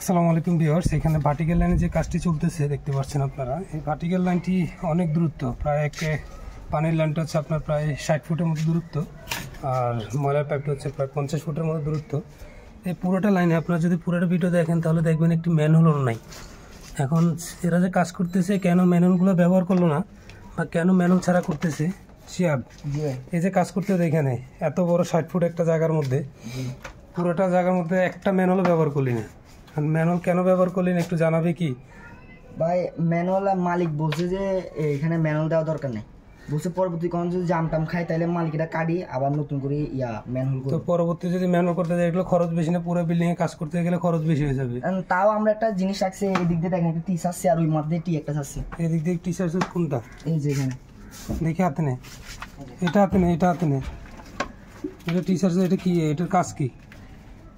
আসসালামু আলাইকুম ভিউয়ার্স, এখানে ভার্টিক্যাল লাইনে যে কাজটি চলতেছে দেখতে পাচ্ছেন আপনারা। এই ভার্টিক্যাল লাইনটি অনেক দূরত্ব, প্রায় পানির লাইনটা হচ্ছে আপনার প্রায় 60 ফুটের মতো দূরত্ব, আর ময়লার পাইপটা হচ্ছে প্রায় 50 ফুটের মতো দূরত্ব। এই পুরোটা লাইনে আপনারা যদি পুরোটা ভিডিও দেখেন তাহলে দেখবেন একটি ম্যানহোলও নাই। এখন এরা যে কাজ করতেছে কেন ম্যানহোলগুলো ব্যবহার করলো না বা কেন ম্যানহোল ছাড়া করতেছে, শিয়াব এই যে কাজ করতে এখানে এত বড় 60 ফুট একটা জায়গার মধ্যে, পুরোটা জায়গার মধ্যে একটা ম্যানহোলও ব্যবহার করলি না। ম্যানুয়াল কেন ব্যবহার করলেন একটু জানাবে কি ভাই? ম্যানুয়াল মালিক বলছে যে এখানে ম্যানুয়াল দেওয়া দরকার নেই, বলছে পরবর্তী কোন যদি জাম টাম খাই তাহলে মালিক এটা কাটি আবার নতুন করে ম্যানুয়াল করবে। তো পরবর্তী যদি ম্যানুয়াল করতে যাই এগুলো খরচ বেশি না? পুরো বিল্ডিং এ কাজ করতে গেলে খরচ বেশি হয়ে যাবে। তাও আমরা একটা জিনিস রাখছি, এই দিক দিয়ে দেখেন একটা টি আছে আর ওই মধ্যে টি একটা আছে। এই দিক দিয়ে টি শার্ট কোনটা? এই যে এখানে দেখি হাতে নে, এটা হাতে নে, এটা হাতে নে, এটা টি শার্ট। এটা কি, এটার কাজ কি?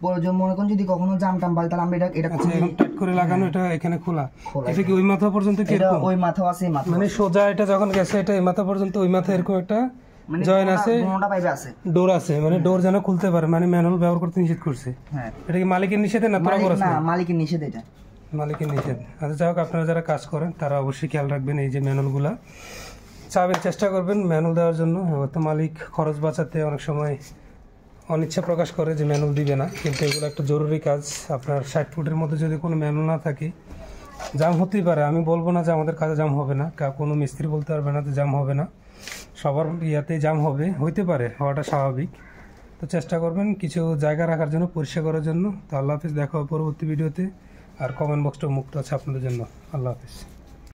প্রয়োজন মনে করেন যদি কখনো জাম টাম পাই তাহলে আমরা এটা টাইট করে লাগানো, এটা এখানে খোলা। এটা কি ওই মাথা পর্যন্ত? কি ওই মাথা আছে, মানে সোজা এটা যখন গেছে এটা এই মাথা পর্যন্ত, ওই মাথা এরকম একটা জয়েন আছে, ডোর আছে, মানে ডোর যেন খুলতে পারে, মানে ম্যানুয়াল ব্যবহার করতে নিষেধ করছে। হ্যাঁ, এটা কি মালিকের নিষেধে না তোরা করছ? না, মালিকের নিষেধ, এটা মালিকের নিষেধ। আচ্ছা, যাই হোক, আপনারা যারা কাজ করেন তারা অবশ্যই খেয়াল রাখবেন, এই যে ম্যানুয়ালগুলা চাবেন, চেষ্টা করবেন ম্যানুয়াল দেওয়ার জন্য। হয়তো মালিক খরচ বাঁচাতে অনেক সময় অনিচ্ছা প্রকাশ করে যে ম্যানুয়াল দিবে না, কিন্তু এগুলো একটা জরুরি কাজ। আপনার 60 ফুটের মধ্যে যদি কোনো ম্যানুয়াল না থাকে জাম হতেই পারে। আমি বলবো না যে আমাদের কাজে জাম হবে না, কোনো মিস্ত্রি বলতে পারবে না যে জাম হবে না, সবার ইয়াতেই জাম হইতে পারে, হওয়াটা স্বাভাবিক। তো চেষ্টা করবেন কিছু জায়গা রাখার জন্য, পরিষ্কার করার জন্য। তো আল্লাহ হাফিজ, দেখা হবে পরবর্তী ভিডিওতে। আর কমেন্ট বক্সটা মুক্ত আছে আপনাদের জন্য। আল্লাহ হাফিজ।